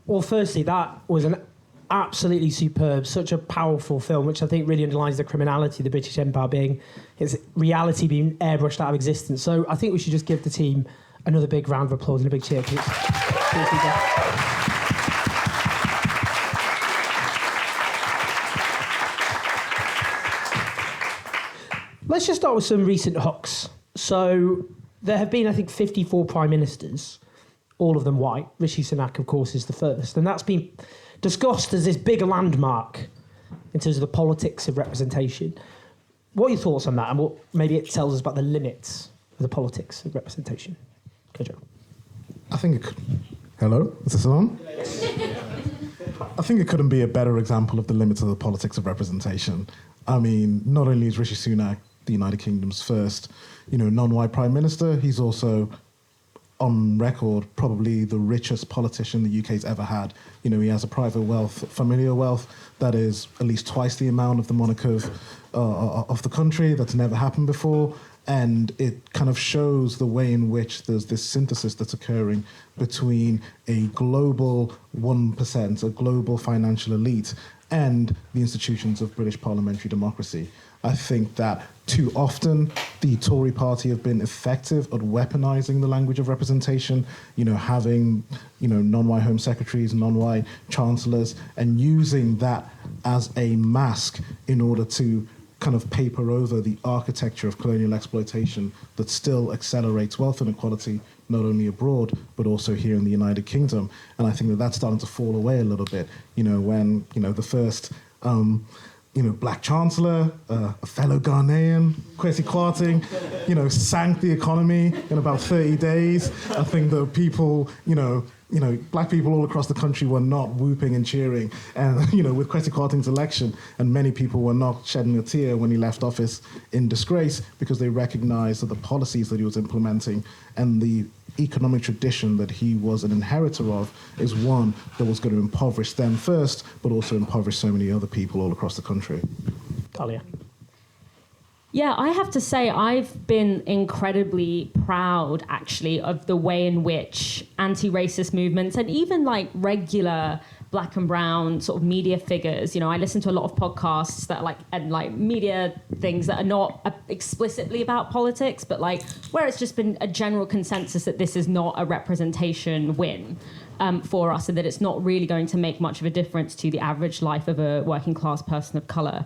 Well, firstly, that was an absolutely superb, such a powerful film, which I think really underlines the criminality of the British Empire being, its reality being airbrushed out of existence. So I think we should just give the team another big round of applause and a big cheer. Let's just start with some recent hooks. So there have been, I think, 54 prime ministers, all of them white. Rishi Sunak, of course, is the first. And that's been discussed as this big landmark in terms of the politics of representation. What are your thoughts on that? And what maybe it tells us about the limits of the politics of representation? Kojo. I think it could... Hello? Is this on? I think it couldn't be a better example of the limits of the politics of representation. I mean, not only is Rishi Sunak the United Kingdom's first, non-white prime minister, he's also on record probably the richest politician the UK's ever had. He has a private wealth, familial wealth, that is at least twice the amount of the monarch of the country. That's never happened before. And it kind of shows the way in which there's this synthesis that's occurring between a global 1%, a global financial elite, and the institutions of British parliamentary democracy. I think that too often the Tory party have been effective at weaponizing the language of representation, having, non-white home secretaries, non-white chancellors, and using that as a mask in order to kind of paper over the architecture of colonial exploitation that still accelerates wealth inequality, not only abroad, but also here in the United Kingdom. And I think that that's starting to fall away a little bit, when, the first, black chancellor, a fellow Ghanaian, Kwesi Kwarteng, sank the economy in about 30 days. I think that people, black people all across the country were not whooping and cheering, and with Kwesi Kwarteng's election, and many people were not shedding a tear when he left office in disgrace because they recognized that the policies that he was implementing and the economic tradition that he was an inheritor of is one that was going to impoverish them first, but also impoverish so many other people all across the country. Dalia. Yeah, I have to say I've been incredibly proud, actually, of the way in which anti-racist movements and even like regular black and brown sort of media figures, I listen to a lot of podcasts that are media things that are not explicitly about politics, but where it's just been a general consensus that this is not a representation win for us, and that it's not really going to make much of a difference to the average life of a working class person of colour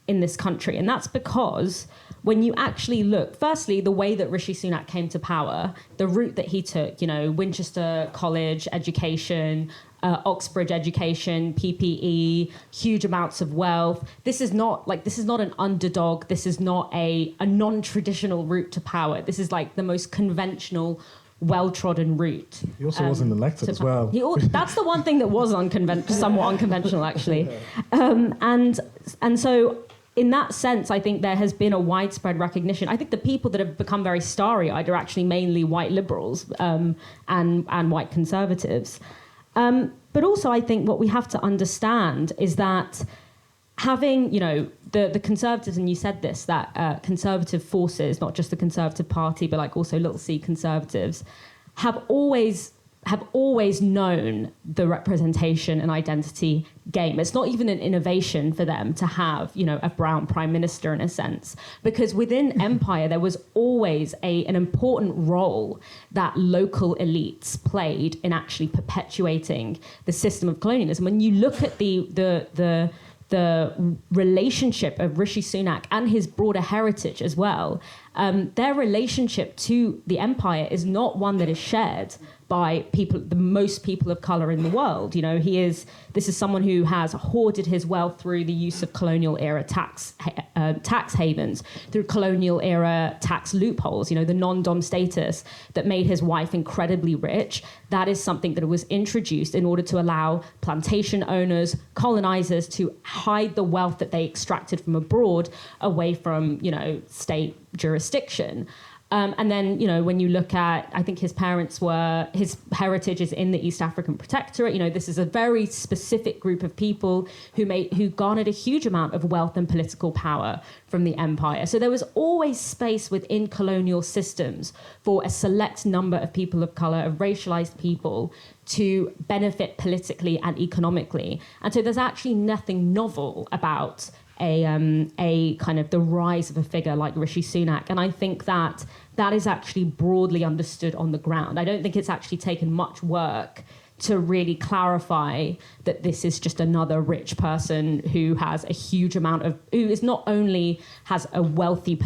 in this country. And that's because when you actually look, firstly, the way that Rishi Sunak came to power, the route that he took, Winchester College education, Oxbridge education, PPE, huge amounts of wealth. This is not an underdog. This is not a non-traditional route to power. This is the most conventional, well-trodden route. He also wasn't elected as well. That's the one thing that was somewhat unconventional, actually. And so in that sense, I think there has been a widespread recognition. I think the people that have become very starry-eyed are actually mainly white liberals and white conservatives. But also, I think what we have to understand is that having, the conservatives, and you said this, that conservative forces, not just the Conservative Party, but also little c conservatives, have always known the representation and identity game. It's not even an innovation for them to have, a brown prime minister in a sense, because within empire there was always an important role that local elites played in actually perpetuating the system of colonialism. When you look at the relationship of Rishi Sunak and his broader heritage as well, their relationship to the empire is not one that is shared by the most people of colour in the world. This is someone who has hoarded his wealth through the use of colonial era tax havens, through colonial era tax loopholes, the non-dom status that made his wife incredibly rich. That is something that was introduced in order to allow plantation owners, colonizers to hide the wealth that they extracted from abroad away from, state jurisdiction. And then, you know, when you look at, I think his heritage is in the East African Protectorate. You know, this is a very specific group of people who garnered a huge amount of wealth and political power from the empire. So there was always space within colonial systems for a select number of people of color, of racialized people, to benefit politically and economically. And so there's actually nothing novel about a kind of the rise of a figure like Rishi Sunak. And I think that is actually broadly understood on the ground. I don't think it's actually taken much work to really clarify that this is just another rich person who has a huge amount of, who is not only has a wealthy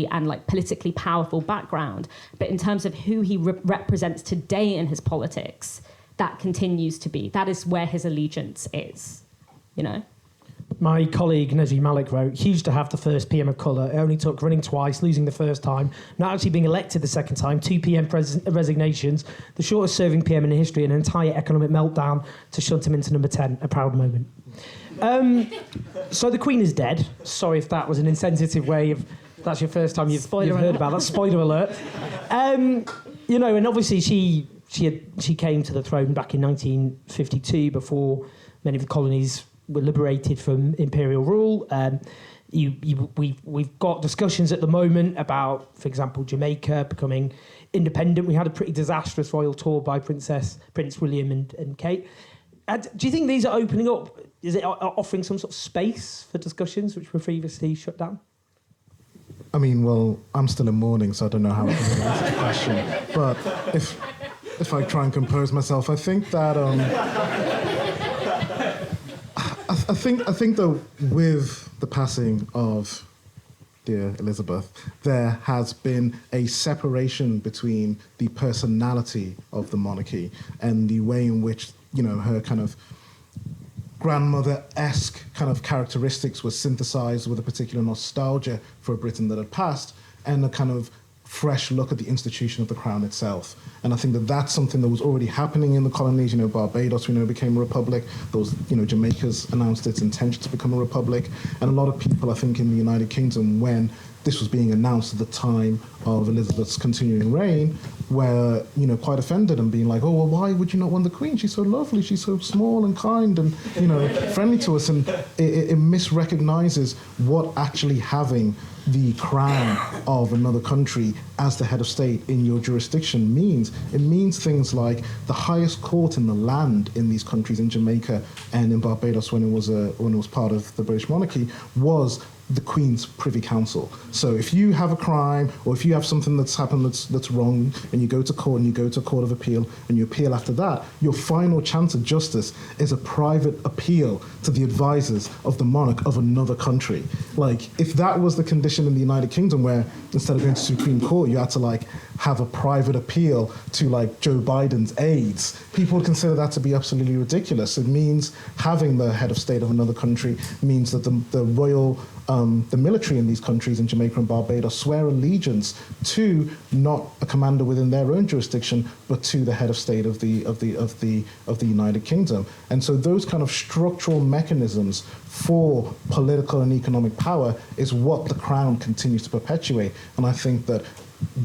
and like politically powerful background, but in terms of who he represents today in his politics, that continues to be, that is where his allegiance is, you know? My colleague Najee Malik wrote, huge to have the first PM of colour. It only took running twice, losing the first time, not actually being elected the second time, 2 PM resignations, the shortest serving PM in history, and an entire economic meltdown to shunt him into number 10, a proud moment. So the Queen is dead. Sorry if that was an insensitive way of, that's your first time you've heard about that. Spoiler alert. You know, and obviously she came to the throne back in 1952 before many of the colonies were liberated from imperial rule. We've got discussions at the moment about, for example, Jamaica becoming independent. We had a pretty disastrous royal tour by Prince William and Kate. Do you think these are opening up? Is it offering some sort of space for discussions which were previously shut down? I mean, well, I'm still in mourning, so I don't know how I can answer the question. But if I try and compose myself, I think that I think that with the passing of dear Elizabeth, there has been a separation between the personality of the monarchy and the way in which, you know, her kind of grandmother-esque kind of characteristics were synthesized with a particular nostalgia for a Britain that had passed, and a kind of fresh look at the institution of the Crown itself. And I think that that's something that was already happening in the colonies. You know, Barbados, we know, became a republic. Those, you know, Jamaica's announced its intention to become a republic. And a lot of people, I think, in the United Kingdom, when this was being announced at the time of Elizabeth's continuing reign, were, you know, quite offended and being like, oh, well, why would you not want the Queen? She's so lovely, she's so small and kind and, you know, friendly to us. And it misrecognizes what actually having the crown of another country as the head of state in your jurisdiction means. It means things like the highest court in the land in these countries, in Jamaica and in Barbados when it was part of the British monarchy, was the Queen's Privy Council. So if you have a crime or if you have something that's happened that's wrong and you go to court and you go to a court of appeal and you appeal after that, your final chance of justice is a private appeal to the advisors of the monarch of another country. Like, if that was the condition in the United Kingdom, where instead of going to Supreme Court, you had to like have a private appeal to like Joe Biden's aides, people would consider that to be absolutely ridiculous. It means having the head of state of another country means that the royal the military in these countries, in Jamaica and Barbados, swear allegiance to not a commander within their own jurisdiction, but to the head of state of the United Kingdom. And so those kind of structural mechanisms for political and economic power is what the Crown continues to perpetuate. And I think that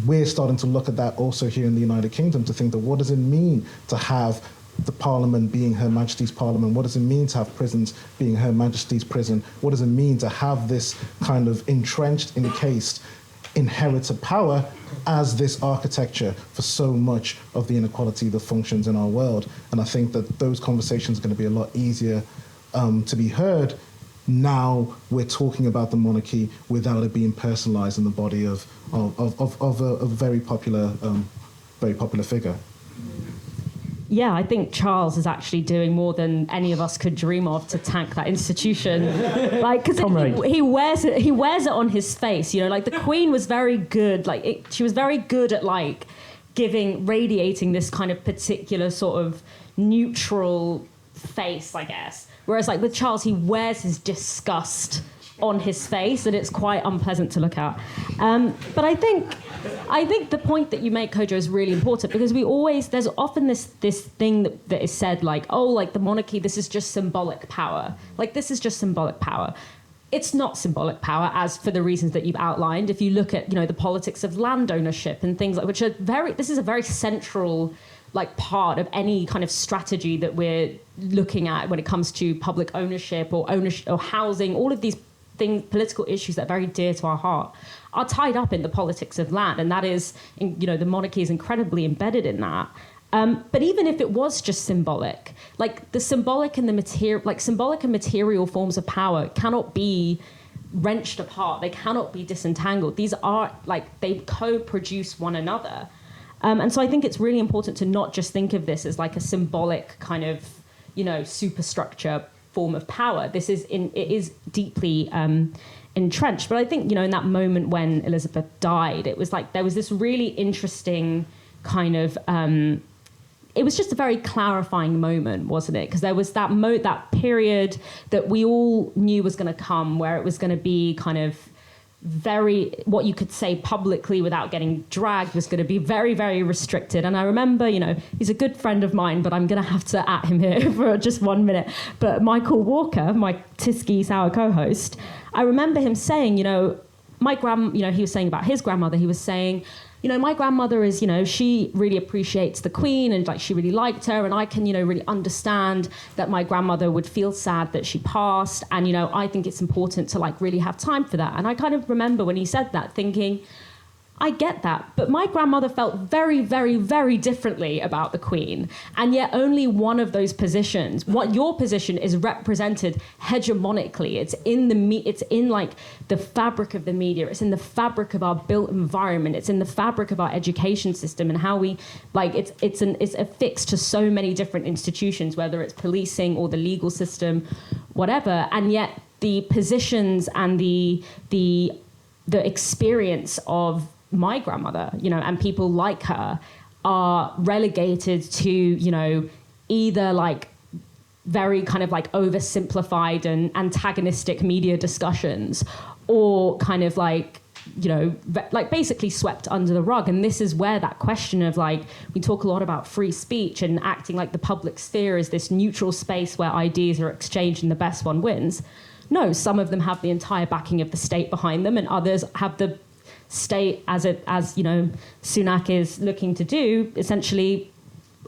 we're starting to look at that also here in the United Kingdom, to think that what does it mean to have the Parliament being Her Majesty's Parliament? What does it mean to have prisons being Her Majesty's prison? What does it mean to have this kind of entrenched, encased, inherited power as this architecture for so much of the inequality that functions in our world? And I think that those conversations are going to be a lot easier to be heard now we're talking about the monarchy without it being personalized in the body of a very popular figure. Yeah, I think Charles is actually doing more than any of us could dream of to tank that institution. Like, because he wears it on his face. You know, like the Queen was very good. She was very good at like radiating this kind of particular sort of neutral face, I guess. Whereas like with Charles, he wears his disgust on his face, and it's quite unpleasant to look at. But I think the point that you make, Kojo, is really important, because there's often this thing that is said like, oh, like the monarchy, this is just symbolic power. Like, this is just symbolic power. it's not symbolic power, as for the reasons that you've outlined. If you look at, the politics of land ownership and things like, this is a very central part of any kind of strategy that we're looking at when it comes to public ownership or housing. All of these things, political issues that are very dear to our heart, are tied up in the politics of land, and that is, the monarchy is incredibly embedded in that. But even if it was just symbolic, the symbolic and material forms of power cannot be wrenched apart. They cannot be disentangled. These are they co-produce one another. And so I think it's really important to not just think of this as a symbolic kind of, superstructure form of power. It is deeply entrenched. But I think, in that moment when Elizabeth died, it was there was this really interesting kind of, it was just a very clarifying moment, wasn't it? Because there was that period that we all knew was going to come, where it was going to be kind of very, what you could say publicly without getting dragged, was going to be very, very restricted. And I remember, he's a good friend of mine, but I'm going to have to at him here for just 1 minute. But Michael Walker, my Tisky Sour co-host, I remember him saying, he was saying about his grandmother, he was saying, my grandmother is, she really appreciates the Queen, and she really liked her, and I can, really understand that my grandmother would feel sad that she passed, and, I think it's important to really have time for that. And I kind of remember when he said that thinking, I get that, but my grandmother felt very, very, very differently about the Queen, and yet only one of those positions, what your position is represented hegemonically. It's in the fabric of the media. It's in the fabric of our built environment. It's in the fabric of our education system, and how we it's affixed to so many different institutions, whether it's policing or the legal system, whatever. And yet the positions and the experience of my grandmother, and people like her, are relegated to, either very kind of oversimplified and antagonistic media discussions, or kind of basically swept under the rug. And this is where that question of we talk a lot about free speech and acting like the public sphere is this neutral space where ideas are exchanged and the best one wins. No, some of them have the entire backing of the state behind them, and others have the state, as Sunak is looking to do, essentially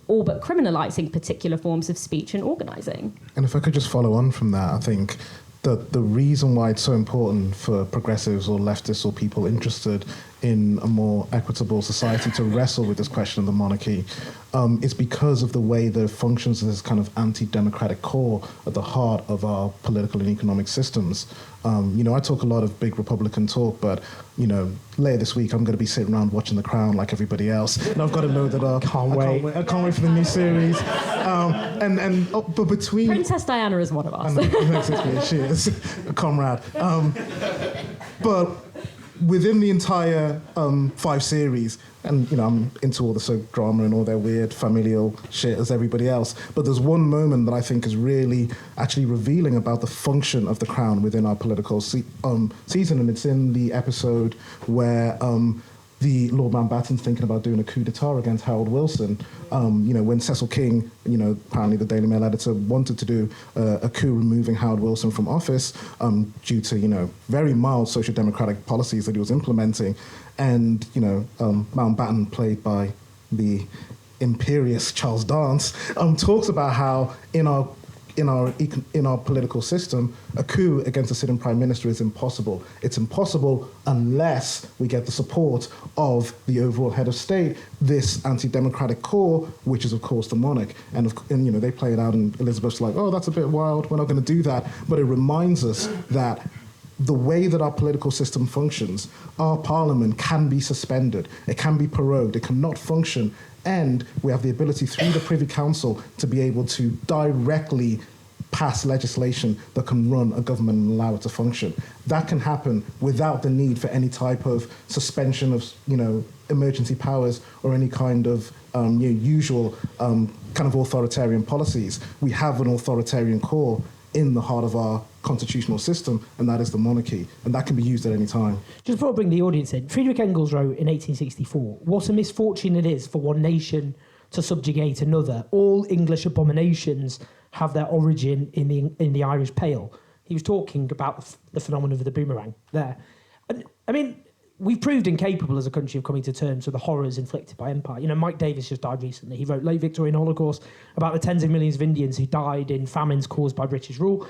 all but criminalizing particular forms of speech and organizing. And if I could just follow on from that, I think that the reason why it's so important for progressives or leftists or people interested in a more equitable society to wrestle with this question of the monarchy is because of the way that it functions as this kind of anti-democratic core at the heart of our political and economic systems. I talk a lot of big Republican talk, but, later this week I'm going to be sitting around watching The Crown like everybody else. And I've got to know that I can't wait for the new series. But between... Princess Diana is one of us. She is a comrade. But within the entire 5 series, and I'm into all the soap drama and all their weird familial shit as everybody else, but there's one moment that I think is really actually revealing about the function of the Crown within our political season, and it's in the episode where the Lord Mountbatten's thinking about doing a coup d'etat against Harold Wilson. When Cecil King, apparently the Daily Mail editor, wanted to do a coup removing Harold Wilson from office due to, very mild social democratic policies that he was implementing. And, Mountbatten, played by the imperious Charles Dance, talks about how in our political system, a coup against a sitting prime minister is impossible. It's impossible unless we get the support of the overall head of state, this anti-democratic core, which is of course the monarch. And they play it out, and Elizabeth's like, "Oh, that's a bit wild. We're not going to do that." But it reminds us that the way that our political system functions, our parliament can be suspended, it can be prorogued, it cannot function, and we have the ability through the Privy Council to be able to directly pass legislation that can run a government and allow it to function. That can happen without the need for any type of suspension of, emergency powers or any kind of usual kind of authoritarian policies. We have an authoritarian core in the heart of our constitutional system, and that is the monarchy, and that can be used at any time. Just before I bring the audience in, Friedrich Engels wrote in 1864, "What a misfortune it is for one nation to subjugate another. All English abominations have their origin in the Irish Pale." he was talking about the phenomenon of the boomerang there. And I mean, we've proved incapable as a country of coming to terms with the horrors inflicted by empire. You know, Mike Davis just died recently. He wrote Late Victorian Holocaust about the tens of millions of Indians who died in famines caused by British rule.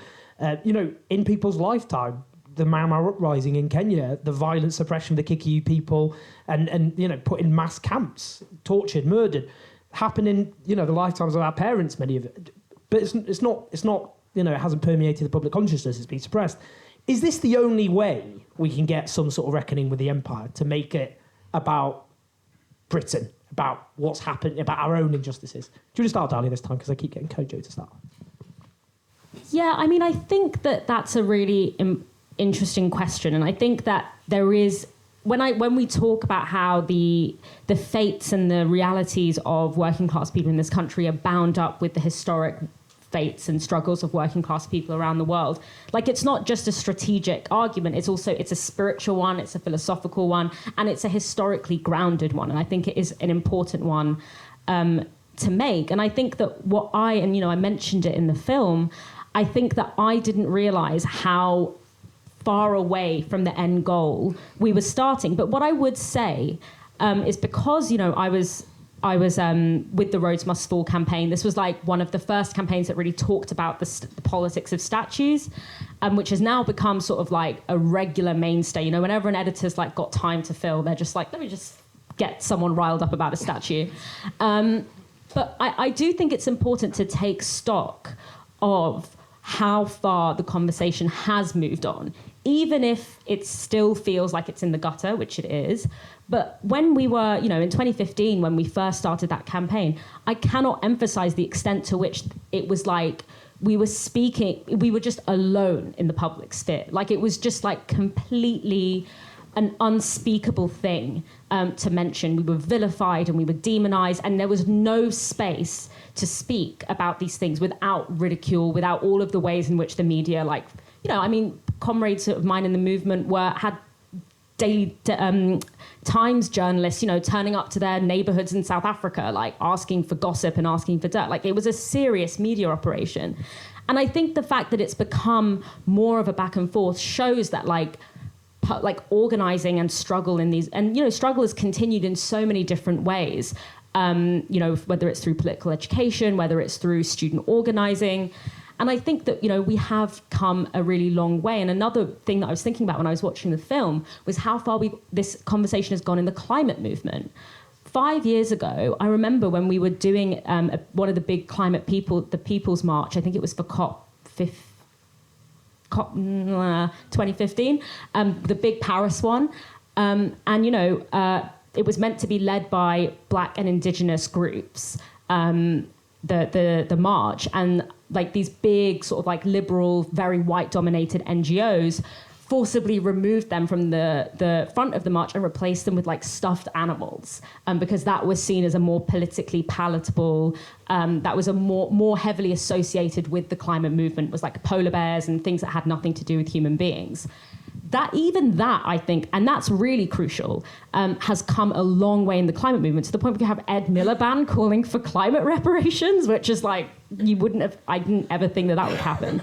You know, in people's lifetime, the Mau Mau uprising in Kenya, the violent suppression of the Kikuyu people, and you know, put in mass camps, tortured, murdered, happened in, you know, the lifetimes of our parents, many of it. But it's not, you know, it hasn't permeated the public consciousness, it's been suppressed. Is this the only way we can get some sort of reckoning with the empire, to make it about Britain, about what's happened, about our own injustices? Do you want to start, Dalia, this time? Because I keep getting Kojo to start. Yeah, I mean, I think that's a really interesting question. And I think that there is, when we talk about how the fates and the realities of working class people in this country are bound up with the historic fates and struggles of working class people around the world, like, it's not just a strategic argument, it's a spiritual one, it's a philosophical one, and it's a historically grounded one. And I think it is an important one to make. And I think that I mentioned it in the film, I think that I didn't realize how far away from the end goal we were starting. But what I would say is, because, you know, I was with the Rhodes Must Fall campaign. This was like one of the first campaigns that really talked about the politics of statues, which has now become sort of like a regular mainstay. You know, whenever an editor's like got time to fill, they're just like, let me just get someone riled up about a statue. But I do think it's important to take stock of how far the conversation has moved on, even if it still feels like it's in the gutter, which it is. But when we were, you know, in 2015, when we first started that campaign, I cannot emphasize the extent to which it was like we were just alone in the public sphere. Like, it was just like completely an unspeakable thing to mention. We were vilified and we were demonized, and there was no space to speak about these things without ridicule, without all of the ways in which the media, like, you know, I mean, comrades of mine in the movement had daily Times journalists, you know, turning up to their neighborhoods in South Africa, like asking for gossip and asking for dirt. Like, it was a serious media operation. And I think the fact that it's become more of a back and forth shows that like organizing and struggle in these, and, you know, struggle has continued in so many different ways. You know, whether it's through political education, whether it's through student organizing. And I think that, you know, we have come a really long way. And another thing that I was thinking about when I was watching the film was how far this conversation has gone in the climate movement. 5 years ago, I remember when we were doing one of the big the People's March, I think it was for COP 2015, the big Paris one. And, you know, it was meant to be led by Black and Indigenous groups, the march, and like these big sort of like liberal, very white dominated NGOs forcibly removed them from the front of the march and replaced them with like stuffed animals, because that was seen as a more politically palatable, that was a more heavily associated with the climate movement, was like polar bears and things that had nothing to do with human beings. That I think, and that's really crucial, has come a long way in the climate movement, to the point where you have Ed Miliband calling for climate reparations, which is like, I didn't ever think that would happen.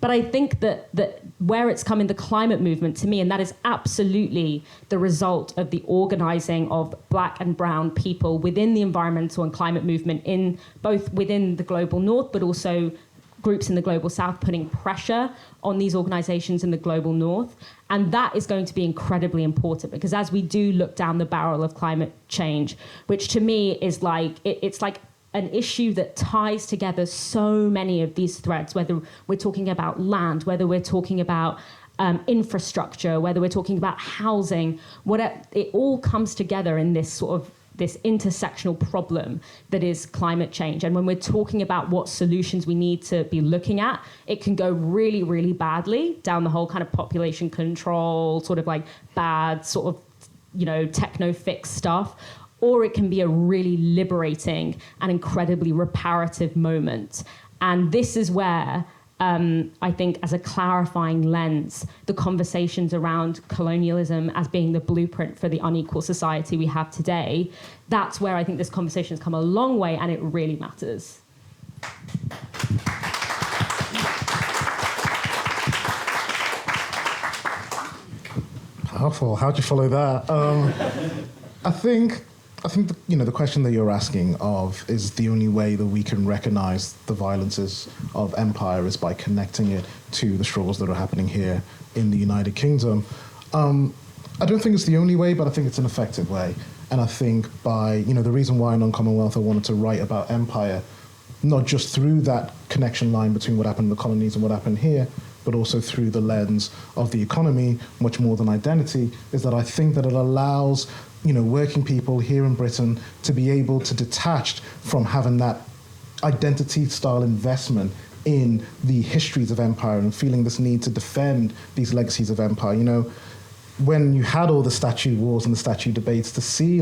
But I think that where it's come in the climate movement, to me, and that is absolutely the result of the organizing of Black and brown people within the environmental and climate movement, in both within the global north, but also groups in the global south, putting pressure on these organizations in the global north. And that is going to be incredibly important, because as we do look down the barrel of climate change, which to me is like, it's like an issue that ties together so many of these threads, whether we're talking about land, whether we're talking about infrastructure, whether we're talking about housing, whatever, it all comes together in this sort of this intersectional problem that is climate change. And when we're talking about what solutions we need to be looking at, it can go really, really badly down the whole kind of population control, sort of like bad sort of, you know, techno-fix stuff, or it can be a really liberating and incredibly reparative moment. And this is where I think, as a clarifying lens, the conversations around colonialism as being the blueprint for the unequal society we have today, that's where I think this conversation has come a long way, and it really matters. mouthful. How'd you follow that? I think the question that you're asking of is the only way that we can recognize the violences of empire is by connecting it to the struggles that are happening here in the United Kingdom. I don't think it's the only way, but I think it's an effective way. And I think by, the reason why in Uncommonwealth I wanted to write about empire, not just through that connection line between what happened in the colonies and what happened here, but also through the lens of the economy, much more than identity, is that I think that it allows, working people here in Britain to be able to detach from having that identity-style investment in the histories of empire and feeling this need to defend these legacies of empire. When you had all the statue wars and the statue debates, to see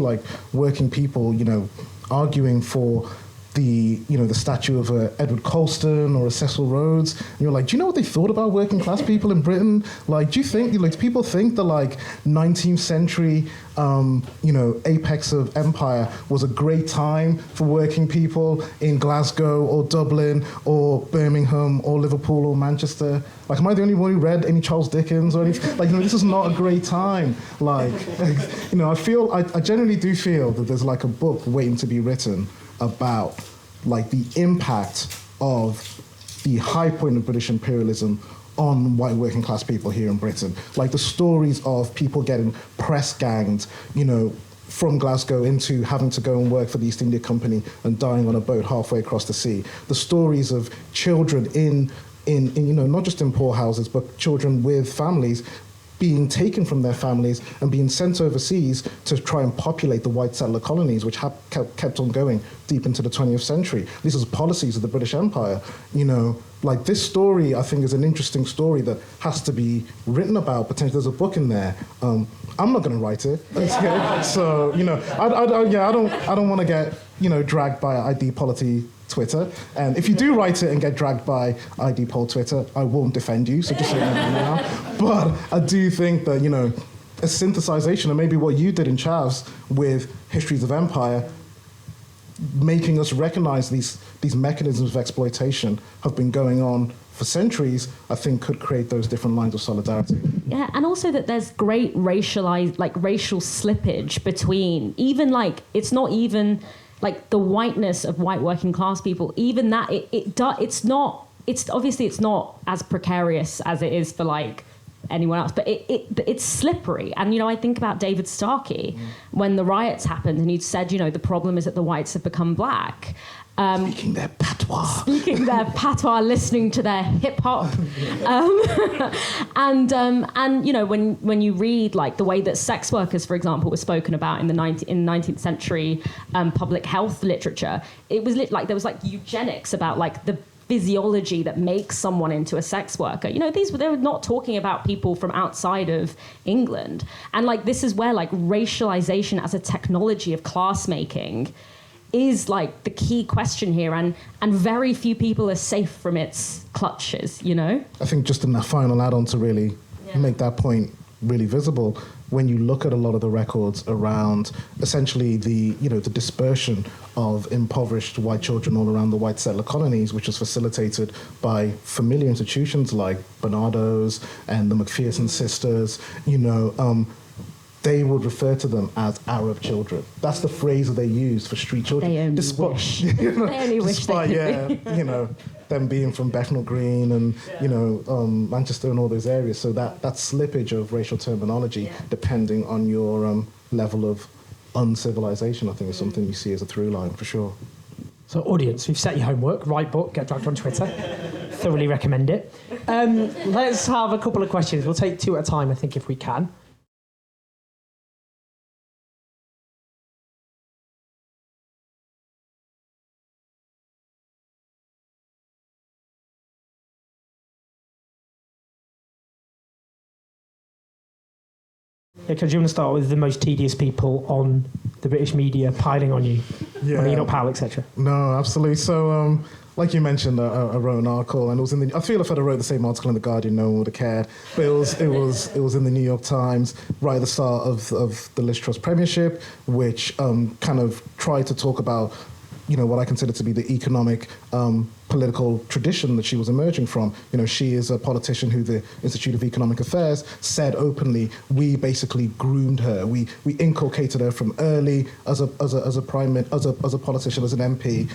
working people, arguing for the statue of Edward Colston or a Cecil Rhodes, and you're like, do you know what they thought about working class people in Britain? Do you think, do people think the 19th century, apex of empire was a great time for working people in Glasgow or Dublin or Birmingham or Liverpool or Manchester? Am I the only one who read any Charles Dickens or anything? This is not a great time. I generally do feel that there's a book waiting to be written about the impact of the high point of British imperialism on white working class people here in Britain. The stories of people getting press ganged, from Glasgow into having to go and work for the East India Company and dying on a boat halfway across the sea. The stories of children in not just in poor houses, but children with families being taken from their families and being sent overseas to try and populate the white settler colonies, which kept on going deep into the 20th century. These are policies of the British Empire. This story, I think, is an interesting story that has to be written about. Potentially, there's a book in there. I'm not going to write it. So, I don't want to get, dragged by ID Polity Twitter. And if you do write it and get dragged by ID Poll Twitter, I won't defend you, so just so you know now. But I do think that, a synthesization, and maybe what you did in Chavs with Histories of Empire, making us recognize these mechanisms of exploitation have been going on for centuries, I think could create those different lines of solidarity. Yeah, and also that there's great racial slippage between, even it's not even the whiteness of white working class people, even that it's obviously not as precarious as it is for anyone else, but it's slippery. And I think about David Starkey when the riots happened, and he'd said, the problem is that the whites have become black. Speaking their patois, listening to their hip hop, and when you read the way that sex workers, for example, were spoken about in the 19th century public health literature, it was there was eugenics about the physiology that makes someone into a sex worker. They were not talking about people from outside of England, and this is where racialization as a technology of class making is the key question here, and very few people are safe from its clutches, I think just in that final add-on to really make that point really visible, when you look at a lot of the records around essentially the dispersion of impoverished white children all around the white settler colonies, which was facilitated by familiar institutions like Barnardo's and the Macpherson sisters, they would refer to them as Arab children. That's the phrase that they use for street children. They only wish. They only wish despite, they could them being from Bethnal Green and, Manchester and all those areas. So that slippage of racial terminology, depending on your level of uncivilization, I think is something you see as a through line, for sure. So audience, we've set your homework. Write book, get dragged on Twitter. Thoroughly recommend it. Let's have a couple of questions. We'll take two at a time, I think, if we can. Yeah, because you want to start with the most tedious people on the British media piling on you, on Enoch Powell, etc. No, absolutely. So, like you mentioned, I wrote an article, and it was in the. I feel if I'd have wrote the same article in the Guardian, no one would have cared. But it was in the New York Times right at the start of the Liz Truss premiership, which kind of tried to talk about what I consider to be the economic political tradition that she was emerging from. She is a politician who the Institute of Economic Affairs said openly, we basically groomed her. We inculcated her from early as a politician, as an MP,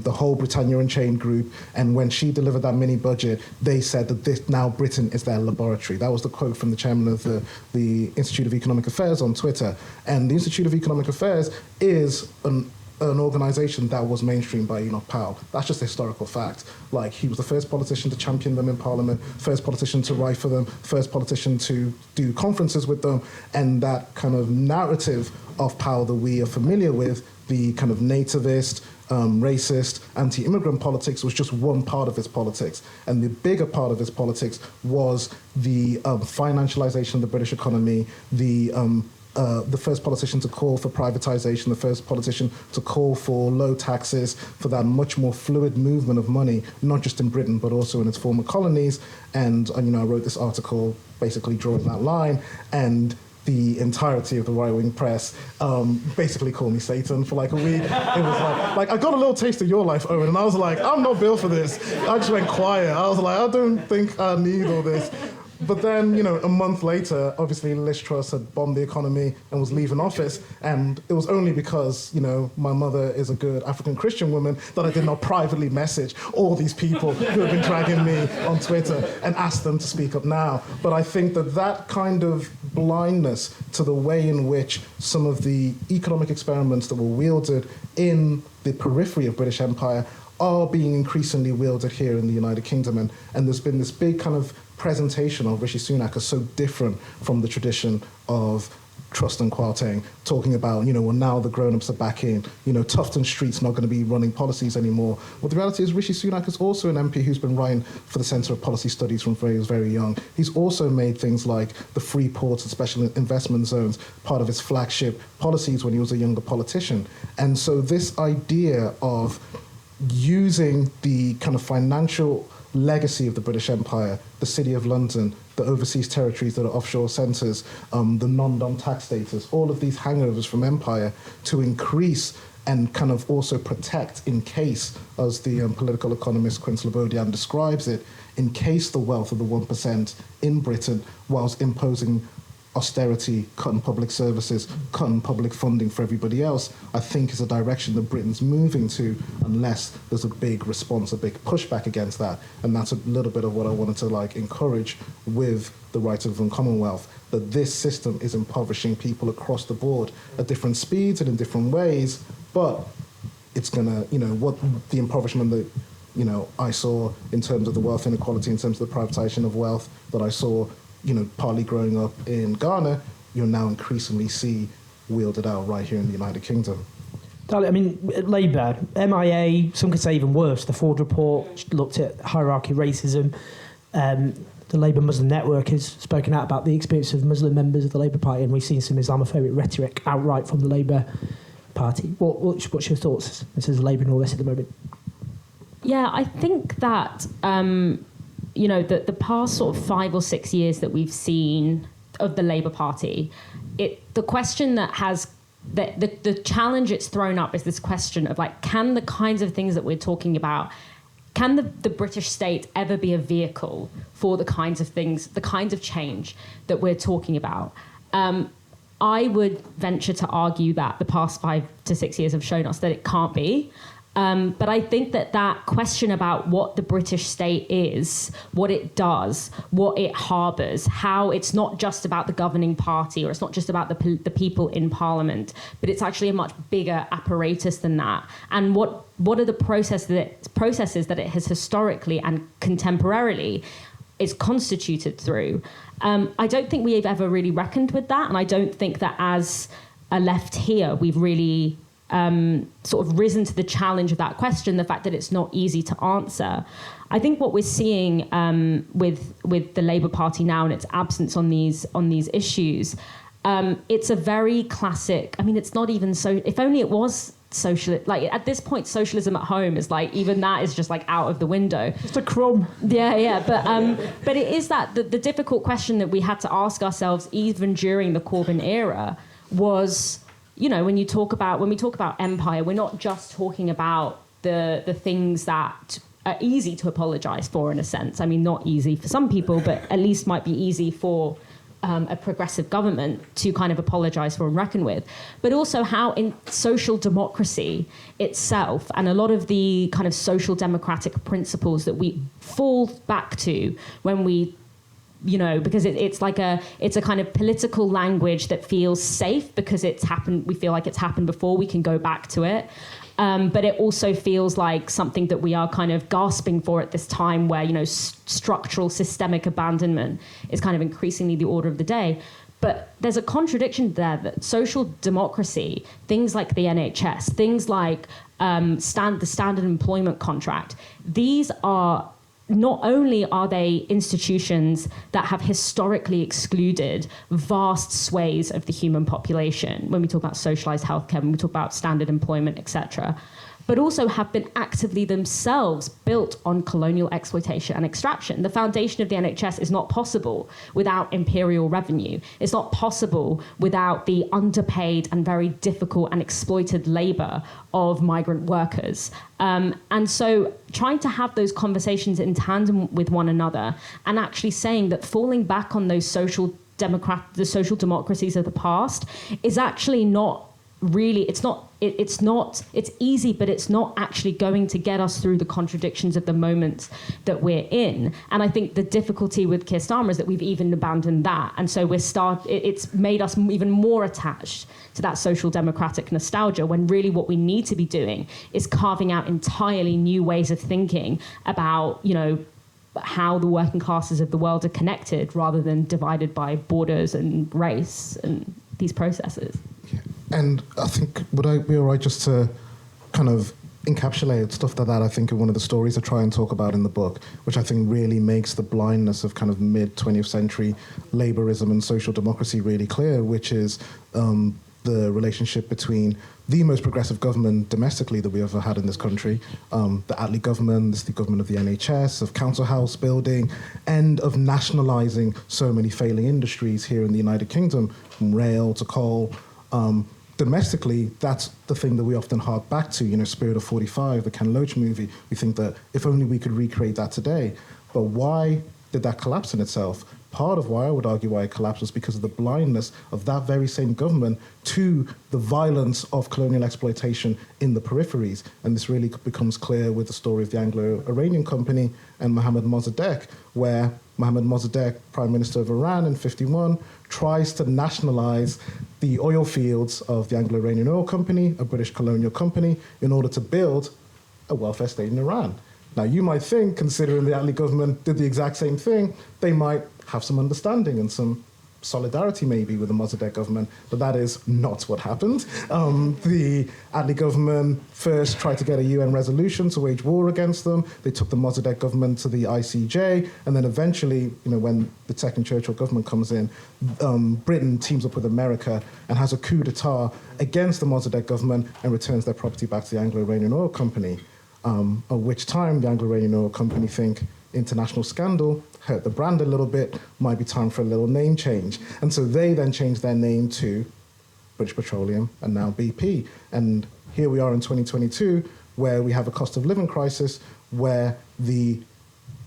the whole Britannia Unchained group. And when she delivered that mini budget, they said that now Britain is their laboratory. That was the quote from the chairman of the Institute of Economic Affairs on Twitter. And the Institute of Economic Affairs is an organization that was mainstreamed by Enoch Powell. That's just a historical fact. Like, he was the first politician to champion them in Parliament, first politician to write for them, first politician to do conferences with them, and that kind of narrative of Powell that we are familiar with, the kind of nativist, racist, anti-immigrant politics, was just one part of his politics. And the bigger part of his politics was the financialization of the British economy, the first politician to call for privatization, the first politician to call for low taxes, for that much more fluid movement of money, not just in Britain, but also in its former colonies. And I wrote this article basically drawing that line, and the entirety of the right-wing press basically called me Satan for like a week. It was like I got a little taste of your life, Owen, and I was like, I'm not built for this. I just went quiet. I was like, I don't think I need all this. But then, a month later, obviously Liz Truss had bombed the economy and was leaving office. And it was only because, my mother is a good African Christian woman that I did not privately message all these people who have been dragging me on Twitter and ask them to speak up now. But I think that kind of blindness to the way in which some of the economic experiments that were wielded in the periphery of British Empire are being increasingly wielded here in the United Kingdom. And there's been this big kind of presentation of Rishi Sunak as so different from the tradition of Trust and Kwarteng, talking about, well, now the grown-ups are back in, Tufton Street's not going to be running policies anymore. Well, the reality is Rishi Sunak is also an MP who's been writing for the Centre of Policy Studies from very, very young. He's also made things like the free ports and special investment zones part of his flagship policies when he was a younger politician. And so this idea of using the kind of financial legacy of the British Empire, the City of London, the overseas territories that are offshore centres, the non-dom tax status, all of these hangovers from empire to increase and kind of also protect in case, as the political economist Quinn Slobodian describes it, in case the wealth of the 1% in Britain, whilst imposing austerity, cutting public services, cutting public funding for everybody else, I think is a direction that Britain's moving to, unless there's a big response, a big pushback against that. And that's a little bit of what I wanted to encourage with the Right to Live in Commonwealth, that this system is impoverishing people across the board at different speeds and in different ways, but it's gonna, what the impoverishment that, I saw in terms of the wealth inequality, in terms of the privatization of wealth that I saw partly growing up in Ghana, you'll now increasingly see wielded out right here in the United Kingdom. Dalia, Labour, MIA, some could say even worse. The Ford report looked at hierarchy racism. The Labour Muslim Network has spoken out about the experience of Muslim members of the Labour Party, and we've seen some Islamophobic rhetoric outright from the Labour Party. What's your thoughts in terms of Labour and all this at the moment? Yeah, I think that the past sort of 5 or 6 years that we've seen of the Labour Party, the question that has the challenge it's thrown up is this question of can the kinds of things that we're talking about, can the British state ever be a vehicle for the kinds of things, the kinds of change that we're talking about? I would venture to argue that the past 5 to 6 years have shown us that it can't be. But I think that question about what the British state is, what it does, what it harbours, how it's not just about the governing party or it's not just about the people in Parliament, but it's actually a much bigger apparatus than that. And what are the processes that it has historically and contemporarily is constituted through. I don't think we've ever really reckoned with that, and I don't think that as a left here we've really sort of risen to the challenge of that question, the fact that it's not easy to answer. I think what we're seeing with the Labour Party now and its absence on these issues, it's a very classic, it's not even so, if only it was social, at this point socialism at home is even that is just out of the window. Just a crumb. Yeah, but it is that the difficult question that we had to ask ourselves even during the Corbyn era was, when we talk about empire, we're not just talking about the things that are easy to apologize for, in a sense. I mean, not easy for some people, but at least might be easy for a progressive government to kind of apologize for and reckon with, but also how in social democracy itself and a lot of the kind of social democratic principles that we fall back to when we, because it's a kind of political language that feels safe because it's happened, we feel like it's happened before, we can go back to it. But it also feels like something that we are kind of gasping for at this time where, structural systemic abandonment is kind of increasingly the order of the day. But there's a contradiction there that social democracy, things like the NHS, things like the standard employment contract, these are not only are they institutions that have historically excluded vast swathes of the human population, when we talk about socialized healthcare, when we talk about standard employment, etc., but also have been actively themselves built on colonial exploitation and extraction. The foundation of the NHS is not possible without imperial revenue. It's not possible without the underpaid and very difficult and exploited labor of migrant workers. And so trying to have those conversations in tandem with one another and actually saying that falling back on those the social democracies of the past is actually not really, it's easy, but it's not actually going to get us through the contradictions of the moment that we're in. And I think the difficulty with Keir Starmer is that we've even abandoned that. And so it's made us even more attached to that social democratic nostalgia, when really what we need to be doing is carving out entirely new ways of thinking about, how the working classes of the world are connected rather than divided by borders and race and these processes. Yeah. And I think, would I be all right just to kind of encapsulate stuff like that, I think, in one of the stories I try and talk about in the book, which I think really makes the blindness of kind of mid-20th century labourism and social democracy really clear, which is the relationship between the most progressive government domestically that we ever had in this country, the Attlee government, the government of the NHS, of council house building, and of nationalising so many failing industries here in the United Kingdom, from rail to coal. Domestically, that's the thing that we often hark back to, Spirit of 45, the Ken Loach movie. We think that if only we could recreate that today. But why did that collapse in itself? Part of why I would argue why it collapsed was because of the blindness of that very same government to the violence of colonial exploitation in the peripheries. And this really becomes clear with the story of the Anglo-Iranian Company and Mohammad Mossadegh, where Mohammad Mossadegh, Prime Minister of Iran in 1951, tries to nationalize the oil fields of the Anglo-Iranian Oil Company, a British colonial company, in order to build a welfare state in Iran. Now, you might think, considering the Attlee government did the exact same thing, they might have some understanding and some solidarity maybe with the Mossadegh government, but that is not what happened. The Attlee government first tried to get a UN resolution to wage war against them. They took the Mossadegh government to the ICJ, and then eventually, when the second Churchill government comes in, Britain teams up with America and has a coup d'etat against the Mossadegh government and returns their property back to the Anglo-Iranian Oil Company, at which time the Anglo-Iranian Oil Company think international scandal, hurt the brand a little bit, might be time for a little name change. And so they then changed their name to British Petroleum and now BP. And here we are in 2022, where we have a cost of living crisis, where the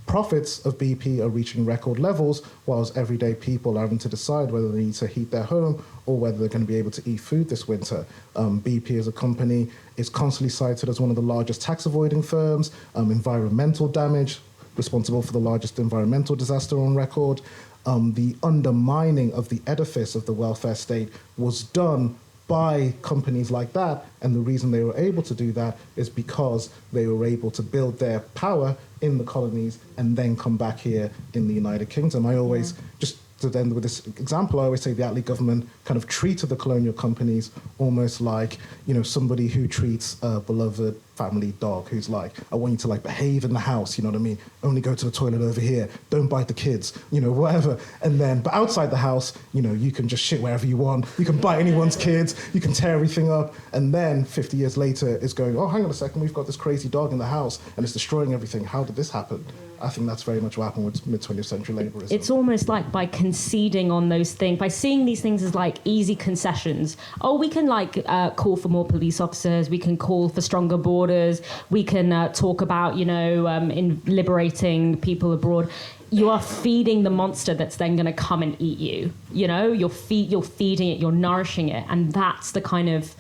profits of BP are reaching record levels, whilst everyday people are having to decide whether they need to heat their home or whether they're going to be able to eat food this winter. BP as a company is constantly cited as one of the largest tax avoiding firms, environmental damage, responsible for the largest environmental disaster on record. The undermining of the edifice of the welfare state was done by companies like that, and the reason they were able to do that is because they were able to build their power in the colonies and then come back here in the United Kingdom. I always, just to end with this example, I always say the Attlee government kind of treated the colonial companies almost like, somebody who treats a beloved family dog who's like, I want you to like behave in the house, you know what I mean? Only go to the toilet over here. Don't bite the kids, you know, whatever. And then, but outside the house, you know, you can just shit wherever you want. You can bite anyone's kids. You can tear everything up. And then 50 years later, it's going, oh, hang on a second, we've got this crazy dog in the house and it's destroying everything. How did this happen? I think that's very much what happened with mid-20th century laborism. It's almost like by conceding on those things, by seeing these things as like easy concessions. Oh, we can like call for more police officers. We can call for stronger borders. We can talk about, you know, in liberating people abroad. You are feeding the monster that's then going to come and eat you. You know, you're feeding it, you're nourishing it, and that's the kind of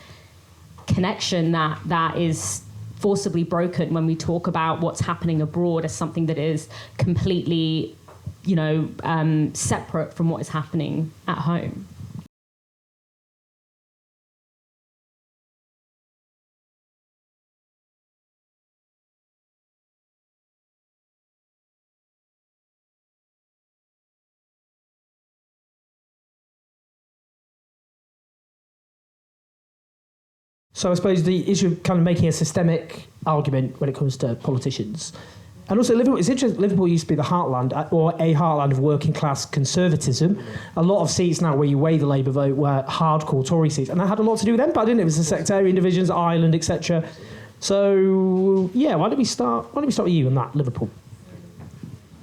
connection that is forcibly broken when we talk about what's happening abroad as something that is completely, you know, separate from what is happening at home. So I suppose the issue of kind of making a systemic argument when it comes to politicians. And also Liverpool, it's interesting, Liverpool used to be the heartland, or a heartland of working class conservatism. A lot of seats now where you weigh the Labour vote were hardcore Tory seats. And that had a lot to do with Empire, didn't it? It was the sectarian divisions, Ireland, etc. So, yeah, why don't we start with you on that, Liverpool?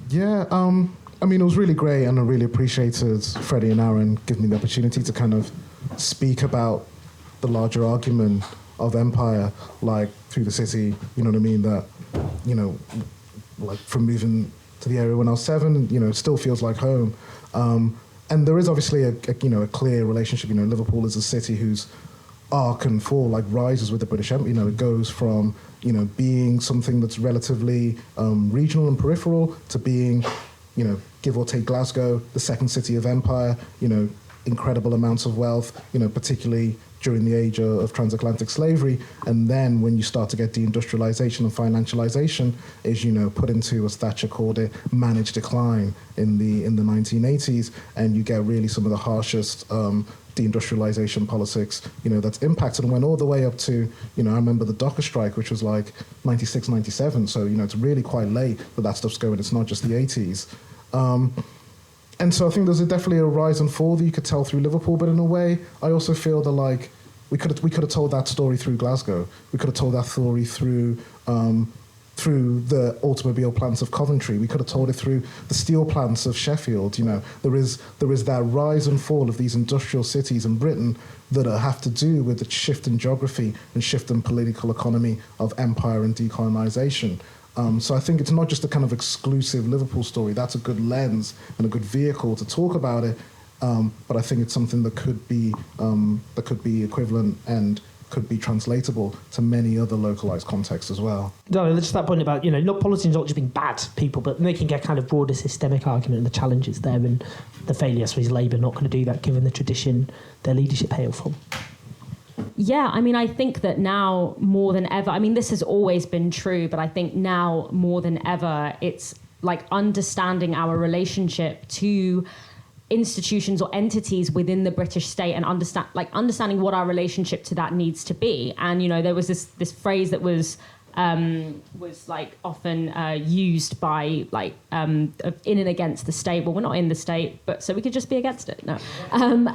Yeah, I mean, it was really great, and I really appreciated Freddie and Aaron giving me the opportunity to kind of speak about the larger argument of empire, like through the city, you know what I mean, that, you know, like from moving to the area when I was 7, you know, it still feels like home. And there is obviously a clear relationship. You know, Liverpool is a city whose arc and fall like rises with the British Empire. You know, it goes from, you know, being something that's relatively regional and peripheral to being, you know, give or take Glasgow, the second city of empire, you know, incredible amounts of wealth, you know, particularly during the age of transatlantic slavery. And then when you start to get deindustrialization and financialization, is, you know, put into, as Thatcher called it, managed decline in the 1980s, and you get really some of the harshest deindustrialization politics, you know, that's impacted and went all the way up to, you know, I remember the Docker strike, which was like 96, 97. So, you know, it's really quite late that stuff's going. It's not just the 80s. And so I think there's definitely a rise and fall that you could tell through Liverpool, but in a way, I also feel that like we could have told that story through Glasgow. We could have told that story through the automobile plants of Coventry. We could have told it through the steel plants of Sheffield. You know, there is that rise and fall of these industrial cities in Britain that have to do with the shift in geography and shift in political economy of empire and decolonisation. So I think it's not just a kind of exclusive Liverpool story. That's a good lens and a good vehicle to talk about it. But I think it's something that could be equivalent and could be translatable to many other localized contexts as well. Dalia, just that point about, you know, not politicians not just being bad people, but making a kind of broader systemic argument and the challenges there, and the failure, I suppose, Labour not going to do that given the tradition their leadership hail from. Yeah, I mean, I think that now more than ever, I mean, this has always been true, but I think now more than ever, it's like understanding our relationship to institutions or entities within the British state and understanding what our relationship to that needs to be. And, you know, there was this phrase that was like often used by like in and against the state. Well, we're not in the state, but so we could just be against it. No, and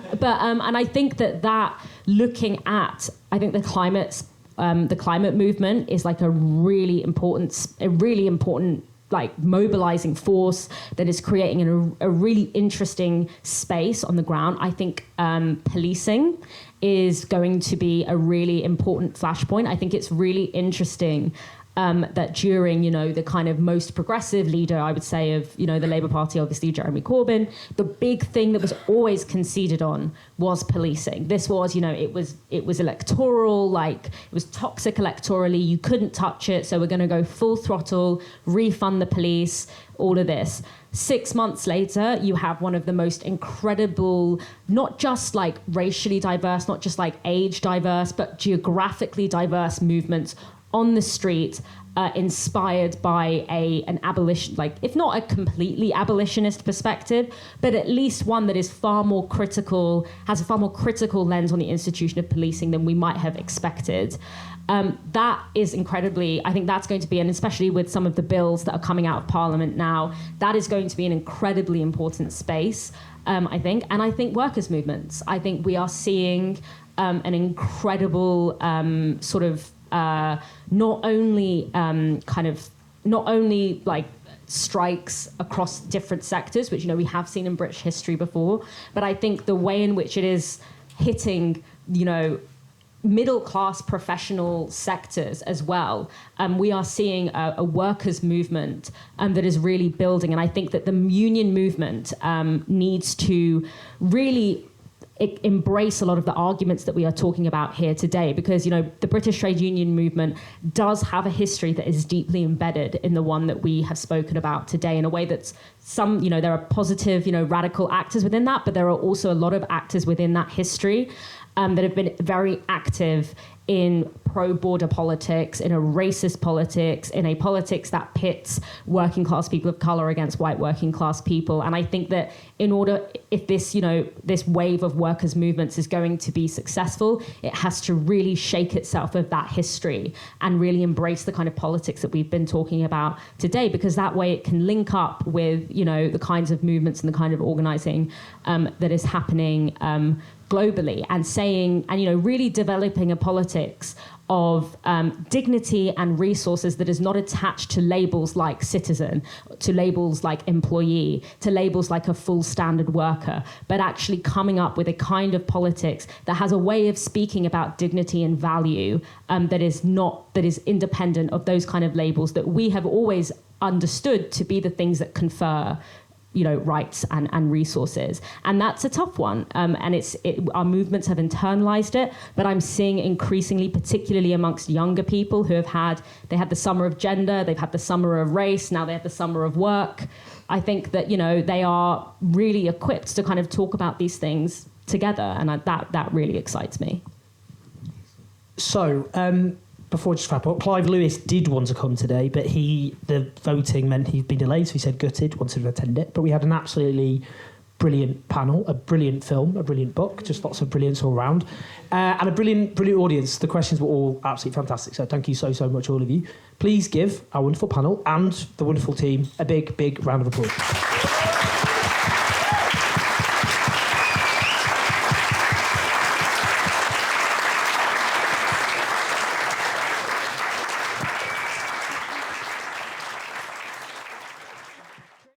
I think that looking at, I think the climate movement is like a really important like mobilizing force that is creating a really interesting space on the ground. I think policing is going to be a really important flashpoint. I think it's really interesting that during, you know, the kind of most progressive leader, I would say, of, you know, the Labour Party, obviously Jeremy Corbyn, the big thing that was always conceded on was policing. This was, you know, it was electoral, like it was toxic electorally, you couldn't touch it, so we're going to go full throttle, refund the police, all of this. 6 months later, you have one of the most incredible, not just like racially diverse, not just like age diverse, but geographically diverse movements on the street, inspired by an abolition, like if not a completely abolitionist perspective, but at least one that is far more critical, has a far more critical lens on the institution of policing than we might have expected. That is incredibly, I think that's going to be, and especially with some of the bills that are coming out of Parliament now, that is going to be an incredibly important space, I think. And I think workers' movements. I think we are seeing an incredible not only like strikes across different sectors, which, we have seen in British history before, but I think the way in which it is hitting, middle-class professional sectors as well. We are seeing a workers' movement that is really building. And I think that the union movement needs to really embrace a lot of the arguments that we are talking about here today, because the British trade union movement does have a history that is deeply embedded in the one that we have spoken about today, in a way that's there are positive radical actors within that, but there are also a lot of actors within that history that have been very active in pro-border politics, in a racist politics, in a politics that pits working class people of color against white working class people. And I think that if this, this wave of workers' movements is going to be successful, it has to really shake itself of that history and really embrace the kind of politics that we've been talking about today, because that way it can link up with, the kinds of movements and the kind of organizing that is happening globally, and really developing a politics of dignity and resources that is not attached to labels like citizen, to labels like employee, to labels like a full standard worker, but actually coming up with a kind of politics that has a way of speaking about dignity and value that is independent of those kind of labels that we have always understood to be the things that confer rights and resources. And that's a tough one. And our movements have internalized it, but I'm seeing increasingly, particularly amongst younger people who had the summer of gender, they've had the summer of race, now they have the summer of work. I think that, they are really equipped to kind of talk about these things together. And that really excites me. So, before I just wrap up, Clive Lewis did want to come today, but the voting meant he'd been delayed, so he said gutted, wanted to attend it. But we had an absolutely brilliant panel, a brilliant film, a brilliant book, just lots of brilliance all around, and a brilliant audience. The questions were all absolutely fantastic, so thank you so much, all of you. Please give our wonderful panel and the wonderful team a big round of applause.